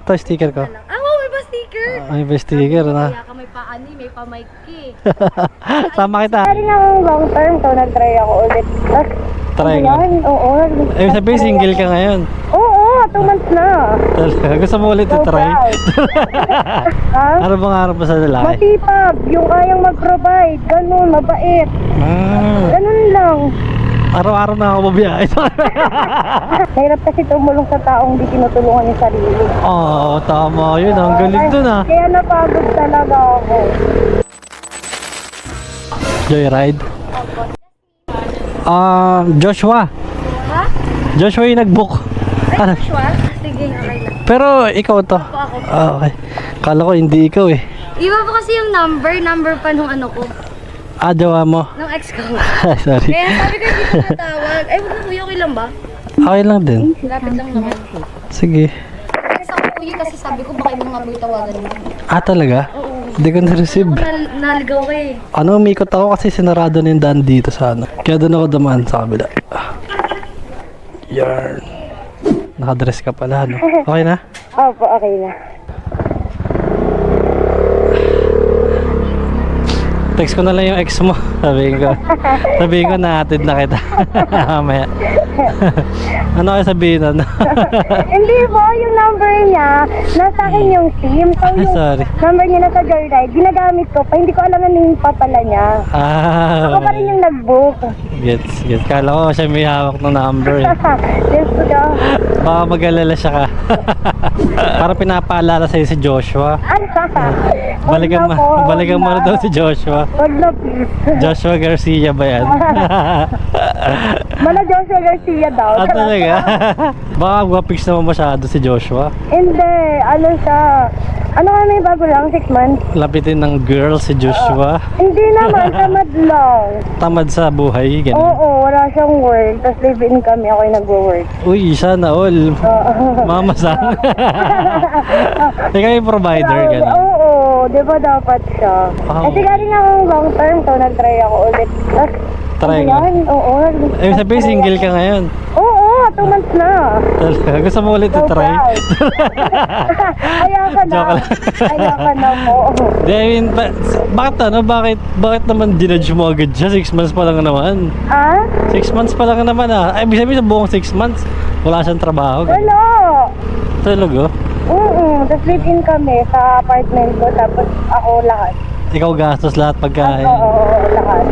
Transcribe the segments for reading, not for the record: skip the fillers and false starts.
Ito, sticker ko. May pa sticker. May pa sticker na. Kaya ka may paani, may pa-mic eh. Sama kita. Rin akong long term, so nag-try ako ulit. Tapos, Try ka. Oo. Ay, sabihin, single ka ngayon. Oo, 2 months na. Talaga. Gusto mo ulit So i-try? proud. Ha? Ano bang harap mo sa lalaki? Masipag, yung kayang mag-provide, ganun, mabait. Ganun lang. Araw-araw na ako mabiyahe. Mahirap kasi tumulong sa taong di tinutulungan yung sarili. Oo, tama yun. Ang galing dun ah. Kaya napagod talaga ako. Joyride? Joshua. Ha? Joshua yung nag-book. Ano? Joshua? Sige, okay lang. Pero ikaw to. Ako. Okay. Kala ko hindi ikaw eh. Iba po kasi yung number pa nung ano ko. Jowa mo. Nung ex ko. Sorry. Kaya sabi ko hindi ko natawag. Ay, wag na kuya, okay lang ba? Okay lang din. Lapit lang naman. Sige. Kasi sa kuya kasi sabi ko baka ibang number tawagan mo. Talaga? Oo. Hindi ko na-receive. Ako naligaw ka eh. Umikot ako kasi sinarado na yung daan dito sa ano. Kaya doon ako dumaan sa kabila. Yarn. Nakadress ka pala, no? Okay na? Opo, okay na. Text ko na lang yung ex mo. Sabihin ko nahatid na kita. Mamaya. Ano kayo sabihin nun? Hindi po, yung number niya, nasa akin yung SIM. So yung Sorry. number niya nasa Joyride, ginagamit ko pa, hindi ko alam ano yung papala niya. Ako pa rin Okay. yung nag-book. Gets. Kala ko siya may hawak ng number eh. Yes po daw. Baka mag-alala siya ka. Para pinapaalala sa'yo si Joshua. Balikan mo na daw si Joshua. Wag na please. Joshua Garcia ba yan? Mala Joshua Garcia daw. Talaga? Baka guwapix naman masyado si Joshua. Hindi, ano siya. Ano kami bago lang, 6 months? Lapitin ng girl si Joshua. Hindi naman, tamad lang. Tamad sa buhay, ganun. Oo, wala siyang work. Tapos live-in kami, ako yung nag-work. Uy, sana all. Mama sang. Ikaw yung provider, ganun. Oo, di ba dapat siya? Wow. Kasi galing akong long term, so nag-try ako ulit. Tapos, Try ka? Oo. Ay, sabihin, single ka ngayon. Oo, 2 months na. Talaga. Gusto mo ulit So i-try? proud. Kaya ka na. Joke lang. Kaya ka na po. Di, I mean, bakit naman dinudge mo agad siya? 6 months pa lang naman. 6 months pa lang naman ah. Ay, ibig sabihin sa buong 6 months, wala siyang trabaho. Wala. Talaga? Tapos live-in kami sa apartment ko, tapos ako lahat. Ikaw gastos lahat pagkain. Oo, lahat.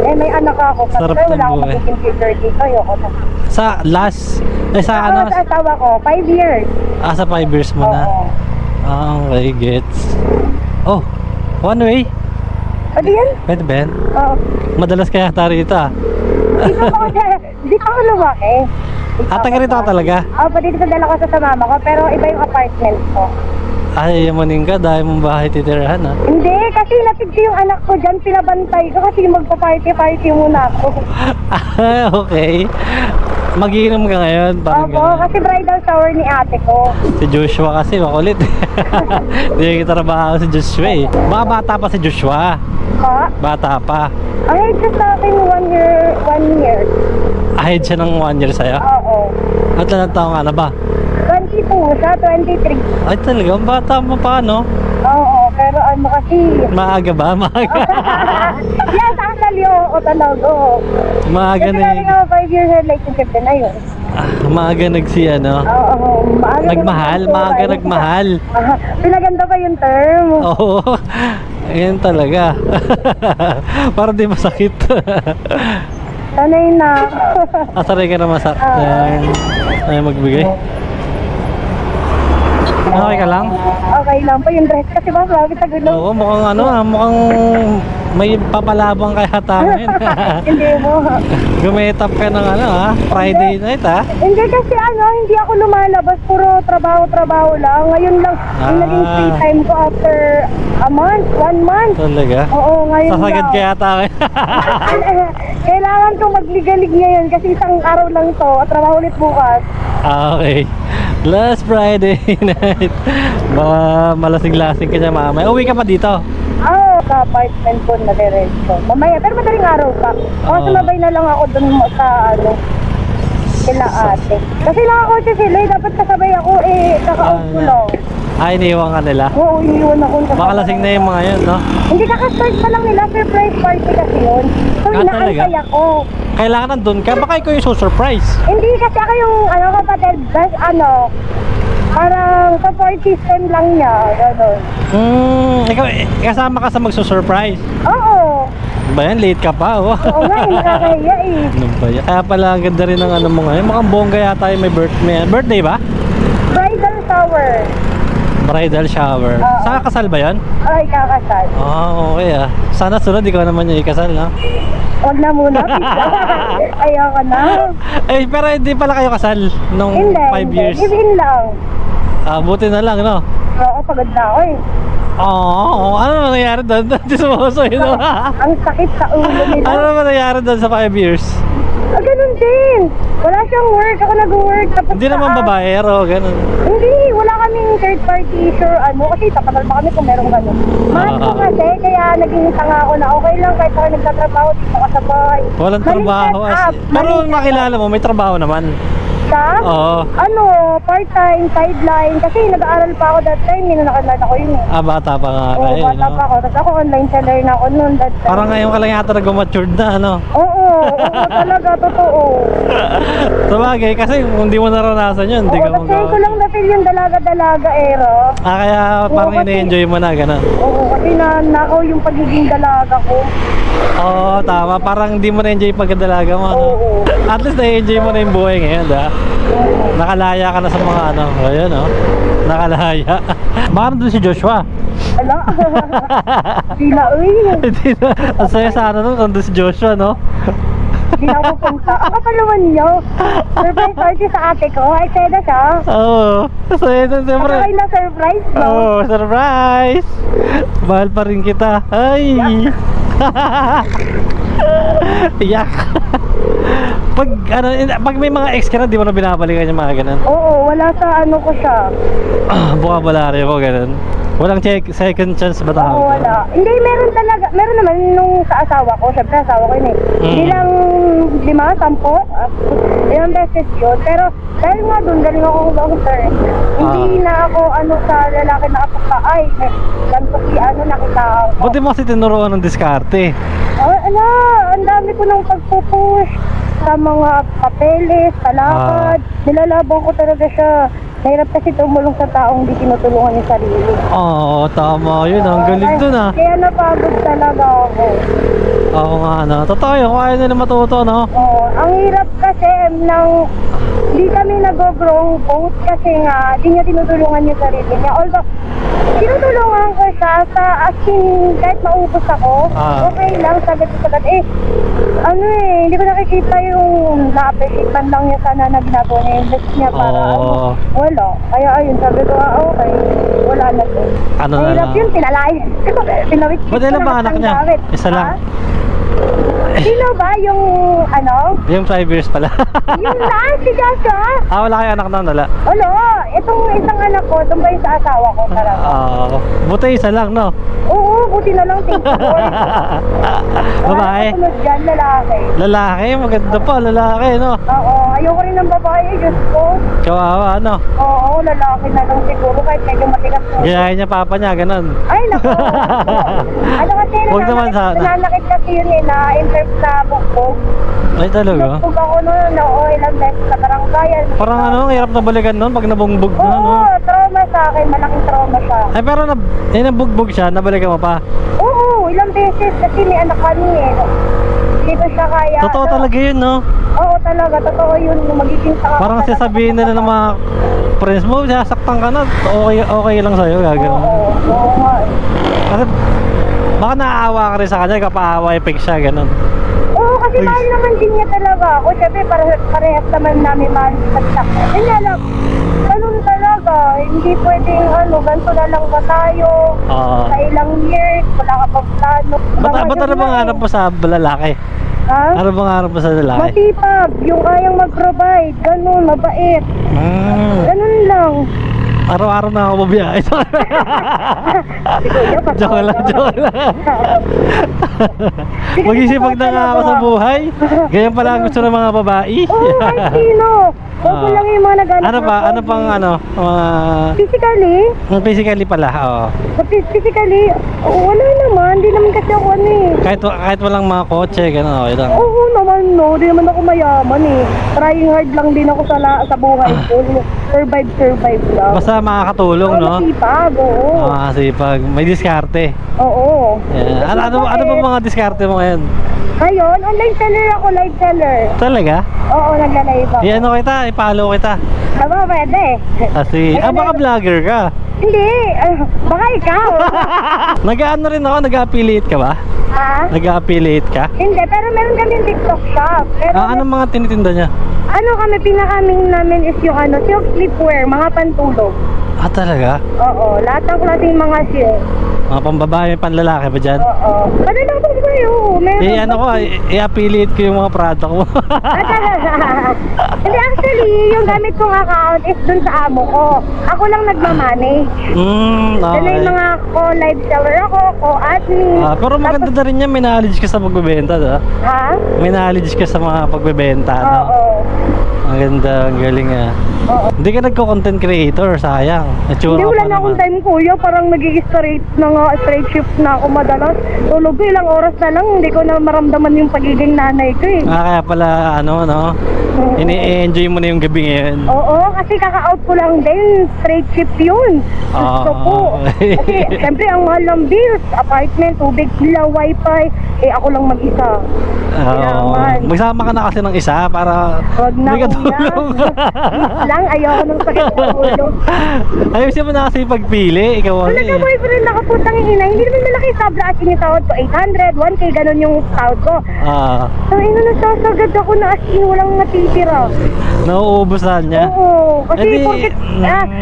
Eh, may anak ako. Sarap Kasi ng wala akong buhay. magiging future dito. Ayoko na. Sa last, sa ano? Sa asawa ko, 5 years. Sa 5 years mo na. Oo. Okay, gets. Oh, one way? O di yan? Pwede ba yan? Oo. Madalas kaya tayo rito ah. Dito ako lumaki. Taga rito ka talaga? Oo, dito sa dala ko sa mama ko, pero iba yung apartment ko. Ay, yamanin ka dahil mong bahay titirahan ah. Hindi, kasi napig ko yung anak ko dyan, pinabantay ko kasi magpa-party-party muna ako. Okay. Magiinom ka ngayon? Parang Opo, ganun. kasi bridal shower ni ate ko. Si Joshua kasi makulit. Hindi kita trabaho si Joshua eh. Baka bata pa si Joshua. Ha? Bata pa. Ay, just sa akin 1 year. Ahead siya ng 1 year sa'yo. Oo. At ilang taong ka na ba? 22 siya, 23. Ay talaga, ang bata mo pa no? Oo, pero ano kasi... Maaga ba? Maaga. Yes, actually, oo talaga. Maaga Kasi na galing ako 5 years relationship din na yun. maaga nagsi ano? Oo, maaga. Nagmahal? Maaga nagmahal. Pinaganda pa yung term. Oo. Ayan talaga. Para di masakit. Sanay na. Asaray ka na masaktan. Ay magbigay. Okay ka lang? Okay lang po yung dress kasi ba grabe sa gulo. Oo, mukhang ano mukhang may papalabang kaya tangin. Hindi mo. Gumetap ka ng ano Friday night Hindi kasi hindi ako lumalabas. Puro trabaho lang. Ngayon lang, yung naging free time ko after a month, 1 month. Talaga? Oo, ngayon Sasagad lang. kaya tangin. Kailangan kong magligalig ngayon kasi isang araw lang to. At trabaho ulit bukas. Okay. Last Friday night. Baka malasing-lasing ka siya mamaya. Uwi ka pa dito? Oo, sa apartment ko na diretso. Mamaya, pero madaling araw pa. O, Oo. sumabay na lang ako dun sa Sila ate. Kasi nakakotse sila eh. Dapat kasabay ako eh. Kaka-out ko lang. Ay, iniwan ka nila. Oo, iniwan ako. Baka lasing na yung mga yun, no? Hindi kaka-start pa lang nila. Surprise party kasi yun. So, Ah, inaantay talaga? ako. Kailangan nandun ka. Baka ikaw yung surprise. Hindi kasi ako yung kapatid. Best parang support system lang niya. Gano'n. Ikaw, kasama ka sa magsusurprise. Oo. Ba yan, late ka pa, oh. Oo nga, nakakahiya eh. Ano ba yan? Kaya pala, ang ganda rin ng ano mo ngayon. Mukhang bongga yata yung may birthday ba? Bridal shower. Bridal shower. Oo. Saan ka kasal ba yan? Ay, kakasal. Okay ah. Sana sunod, ikaw naman yung ikasal, no? Huwag na muna. Ayoko na. Eh, pero hindi pala kayo kasal nung Hindi, 5 years. Give-in lang. Buti na lang, no? Oo, pagod na ako eh. Ano naman nangyari doon? Hindi sumuso yun, no? Ang sakit sa ulo nila. Ano naman nangyari doon sa 5 years? Ganun din. Wala siyang work. Ako nag-work. Tapos Hindi naman babae, pero ganun. Hindi. Wala kaming third party sure kasi tapatal pa kami kung merong gano'n. Mahal ko kasi, kaya naging tanga ako na okay lang kahit ako nagtatrabaho dito ka sa bahay. Walang trabaho. Pero makilala mo, may trabaho naman. Ka? Oo. Part-time, sideline. Kasi nag-aaral pa ako that time. Nakilala ko yun eh. Bata pa nga Oo, kayo, bata no? pa ako. Tapos ako online seller na ako noon that time. Parang ngayon ka lang yata nag-matured na, ano? Oo, talaga, totoo. Sabagay, kasi kung hindi mo naranasan yun, hindi ka Oo, tapos ngayon ko lang na-feel yung dalaga-dalaga, Ero. Kaya parang Oo, kasi- ini-enjoy mo na, gano'n. Oo, kasi nakaw yung pagiging dalaga ko. Oo, tama. Parang hindi mo na-enjoy pagkadalaga mo, ano? Oo. At least na-enjoy mo na yung buhay ngayon, da? Nakalaya ka na sa mga ano. Ayun, oh. Nakalaya. Baka nandun si Joshua. Ala? Sila, uy. Hindi na. Ang saya sana nun, nandun si Joshua, no? Hindi na ako punta. Ang kapalawan niyo. Surprise party sa ate ko. Ay, seda siya. Oo. Saya nun, siyempre. Ay, na-surprise, no? Oh, surprise! Mahal pa rin kita. Ay! Yak! Pag may mga ex ka na, di mo na binabalikan yung mga ganun. Oo, wala sa ano ko siya. Bukabalari mo, ganun. Walang second chance ba Oo, tawag? wala. Hindi, meron talaga. Meron naman nung sa asawa ko. Siyempre, asawa ko yun eh. Hindi lang 5, 10. Ilang beses yun. Pero dahil nga dun, galing ako long term. Hindi na ako sa lalaki na kapag ay, ganito si nakita ako. Buti mo kasi tinuruan ng diskarte. Ang dami ko nang pagpupush sa mga papeles, sa lakad. Nilalaban ko talaga siya. Mahirap kasi tumulong sa taong hindi tinutulungan yung sarili. Oo, tama yun. Ang galing dun, ah. Kaya napagod talaga ako. Oo nga, no. Totoo yun. Kung ayaw nila matuto, no? Oo, ang hirap kasi hindi kami nag-grow both kasi nga, hindi niya tinutulungan yung sarili niya. Although, tinutulungan ko siya sa as in, kahit maubos ako, okay lang, sagat-sagat. Hindi ko nakikita yung na-appreciate man lang niya sana na ginagawa niya yung best niya para wala. Kaya ayun, sabi ko, okay, wala na to. Ano Ang na hirap lang? yun, pinalait. Pinawit. Ba't ilan ba anak niya? Isa lang? Sino ba yung Yung 5 years pala. Yung lang, si Joshua? Wala kayo anak na, wala? Wala, itong isang anak ko, doon ba yung sa asawa ko talaga? Buti isa lang, no? Oo, buti na lang, thank you Lord. Babae? Sunod dyan, lalaki. Lalaki? Maganda pa, lalaki, no? Oo, ayoko rin ng babae, Diyos ko. Kawawa, no? Oo, lalaki na lang siguro, kahit medyo matigas mo. Gayahin niya papa niya, ganun. Ay, naku. Kasi Huwag naman sana. nananakit kasi yun na-interv sa bugbog. Ay, talaga? Bugbog ako noon, ilang beses sa barangay. Parang ang hirap na balikan nun pag nabungbog na, no? Oo, trauma sa akin, malaking trauma siya. Ay, pero nabugbog siya, nabalikan mo pa. Oo, ilang beses kasi may anak kami eh. Dito siya kaya. Totoo talaga yun, no? Oo, talaga. Totoo yun. Magiging saka. Parang sasabihin nila ng mga friends mo, sasaktan ka na, okay lang sa'yo, gagawin. Oo nga eh. Kasi baka naaawa ka rin sa kanya, kapaawa effect siya, ganun. Oo, kasi mahal naman din niya talaga ako. Siyempre, parehas naman namin mahal sa sakit. Hindi alam, ganun talaga. Hindi pwedeng ganito na lang ba tayo? Sa ilang years, wala ka pang plano. Ba't ano bang hanap mo sa lalaki? Ha? Ano bang hanap mo sa lalaki? Masipag, yung kayang mag-provide. Ganun, mabait. Ganun lang. Araw-araw na ako mabiyahe. Si Kuya, Joke lang, joke lang. Sige, Mag-isipag na nga ako sa buhay. Ganyan pala ang gusto ng mga babae. Oo, kahit sino. Huwag mo lang yung mga nag-anak. Ano pa? Ano pang ano? Physically? Physically pala, oo. Physically, wala naman. Hindi naman kasi ako ano eh. Kahit walang mga kotse, gano'n, okay lang. Oo naman, no. Di naman ako mayaman eh. Trying hard lang din ako sa buhay ko. Survive lang. Basta makakatulong, no? Masipag, oo. Sipag. May diskarte. Oo. Yeah. Ano ba mga diskarte mo ngayon? Ngayon, online seller ako, live seller. Talaga? Oo, nagla-live ako. Ano kita, i-follow kita. Aba, pwede. Kasi, baka vlogger ka. Hindi, baka ikaw. Nag-ano rin ako, nag-affiliate ka ba? Ha? Nag-affiliate ka? Hindi, pero meron kami TikTok shop. Pero Anong mga tinitinda niya? ano kami, pinakaming namin is yung silk sleepwear, mga pantulog. Talaga? Oo, lahat ng klaseng mga silk. Mga pambabae, panlalaki ba dyan? Oo. Ano lang po kayo? Meron I-affiliate ko yung mga product mo. Hindi, actually, yung gamit kong account is dun sa amo ko. Ako lang nagmamanage. Dala yung mga live seller ako, admin. Pero maganda na rin yan, may knowledge ka sa pagbebenta, da? Ha? May knowledge ka sa mga pagbebenta, no? Oo. Ang ganda, ang galing ah. Oo. Hindi ka nagko-content creator, sayang. Hindi, wala na akong time, kuya. Parang nag-i-straight na nga, straight shift na ako madalas. Tulog ko, ilang oras na lang, hindi ko na maramdaman yung pagiging nanay ko eh. Kaya pala, no? Ini-enjoy mo na yung gabi ngayon. Oo, kasi kaka-out ko lang din. Straight shift yun. Gusto ko. Kasi, siyempre, ang mahal ng bills. Apartment, tubig, sila, wifi. Ako lang mag-isa. Kailangan. Magsama ka na kasi ng isa para Wag na, may katulong. Please lang, ayoko nang pagkatulong. Ayusin mo na kasi pagpili. Ikaw Talaga, boyfriend, nakaputang ina. Hindi naman malaki sabla as in yung sahod ko. 800, 1K, ganun yung sahod ko. Ang ina, nasasagad ako na as in walang natitira. Nauubos na niya? Oo, kasi Edi,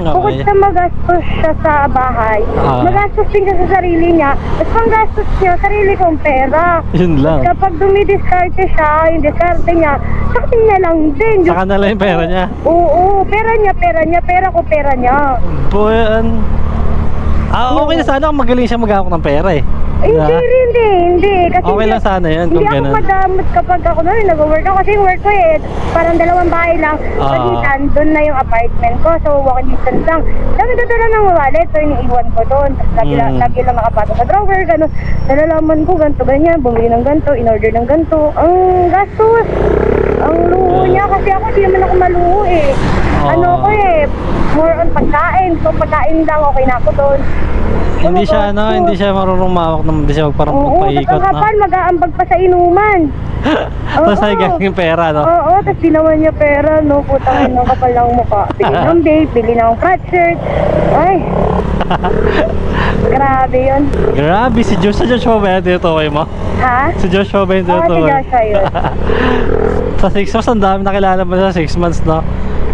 bukod sa magastos siya sa bahay, magastos din siya sa sarili niya, at pang gastos niya, sarili kong pera. Yun lang. Kapag dumidiskarte siya, yung diskarte niya, sa akin na lang din. Saka na lang yung pera niya? Oo, pera niya, pera ko, pera niya. Buwan. Okay na sana kung magaling siya maghawak ng pera eh. Hindi. Kasi okay lang sana yun kung hindi ganun. ako madamot kapag ako nag-work ako. Kasi yung work ko parang 2 bahay lang. Pagitan, doon na yung apartment ko. So, walking distance lang. Dami dala ng wallet. So, iniiwan ko doon. Tapos lagi lang nakapatong sa drawer. Ganun. Nalalaman ko, ganito, ganyan. Bumili ng ganito, in-order ng ganito. Ang gastos. Ang luho niya. Kasi ako, di naman ako maluho eh. Ano ko more on pagkain. So, pagkain lang, okay na ako doon. Hindi siya marunong mawak naman, hindi siya parang magpaikot, no? Kapal, mag-aambag pa sa inuman. Tapos ay galing pera, no? Oo, tapos ginawan niya pera, no? Putang ina, kapal ng mukha. Bili ng vape, bili ng frat shirt. Ay. Grabe yun. Grabe, si Joshua ba yan tinutukoy mo? Ha? Si Joshua ba yung Oo, si tinutukoy? Joshua yun. Sa 6 months, ang dami nakilala mo sa 6 months, no?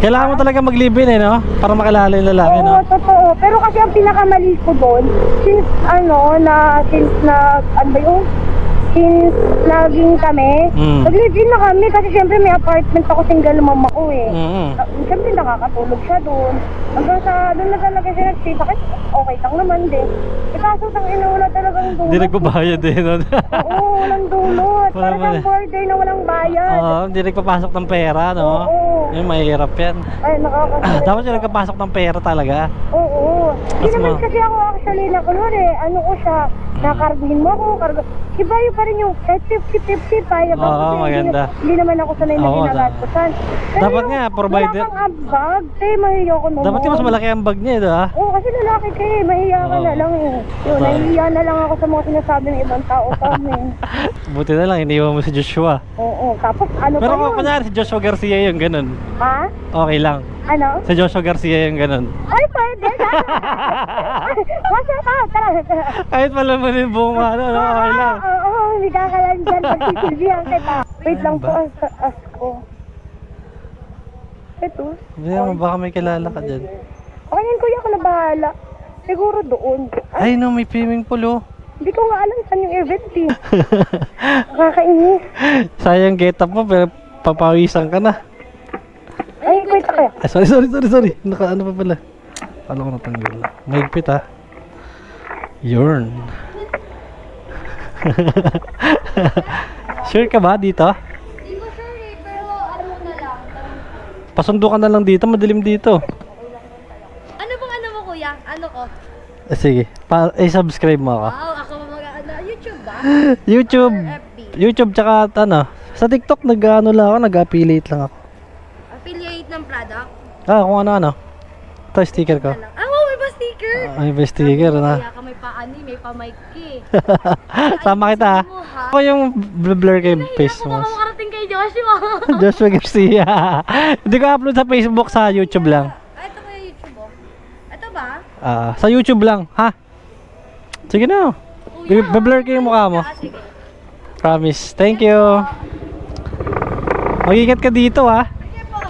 Kailangan mo talaga mag-live-in no? Para makilala yung lalaki, no? Oo, totoo. Pero kasi ang pinakamali ko doon, since laging kami, mag-live-in na kami kasi syempre may apartment ako, single mama ko eh. Syempre nakakatulog siya doon. Hanggang sa doon na talaga siya nag-stay. Sakit, okay lang naman din. Kaso ina, wala talagang dulot. Hindi nagbabayad no? Oo, walang dulot. Parang ang border na walang bayad. Hindi nagpapasok ng pera, no? Oo. Yung mahirap yan. Ay, nakakasal. Dapat yung nagpapasok ng pera talaga. Oo. Hindi naman kasi ako actually na kunwari, ano ko siya, nakarbihin mo ako, ibayo pa rin yung 50-50 payag ako. Oo, maganda. Hindi naman ako sanay na ginagatusan. Dapat nga, provided. Wala kang ambag, mahiya ko naman. Dapat yung mas malaki ang bag niya, di ba? Oo, kasi lalaki ka mahiya ka na lang eh. Yun, nahihiya na lang ako sa mga sinasabi ng ibang tao kami. Buti na lang, iniwan mo si Joshua. Oo, tapos ano Pero pa yun? kung kunyari si Joshua Garcia yung ganun, Ha? okay lang. Ano? Si Joshua Garcia yung ganun. Ay, pwede! Masya ka! Tara! Kahit pala mo yung buong okay lang. Oo, hindi ka kalan dyan. Pagsisilbihan kita. Wait lang po, ask ko. Ito. Hindi naman, baka may kilala ka dyan. Okay yan, kuya, ako na bahala. Siguro doon. Ay no, may swimming pool oh. Hindi ko nga alam saan yung event eh. Nakakainis. Sayang get up mo, pero papawisan ka na. Ay, wait ka. Sorry. Ano pa pala? Paano ko natanggal? Mahigpit ha. Yun. Sure ka ba dito? Hindi ko sure eh, pero ano mo na lang. Pasundo ka na lang dito, madilim dito. Ano bang ano mo kuya? Ano ko? Sige, subscribe mo ako. Wow, ako mag-ano, YouTube ba? YouTube. Or FB? YouTube tsaka ano. Sa TikTok nag-ano lang ako, nag-affiliate lang ako. Affiliate ng product? Kung ano-ano. Ito, sticker ko. Ah, wow, may ba sticker? Ay, may sticker na. Kaya ka may paano, may pa-mic eh. Sama kita ha. Ako yung blur kay face Ako mo. makarating kay Joshua. Joshua Garcia. Hindi ko upload sa Facebook, sa YouTube lang. Ah, ito kaya YouTube oh. Ito ba? Sa YouTube lang, ha? Sige na. Blur ko yung mukha mo. Ah, sige. Promise. Thank you. Mag-ingat ka dito, ha? Sige po.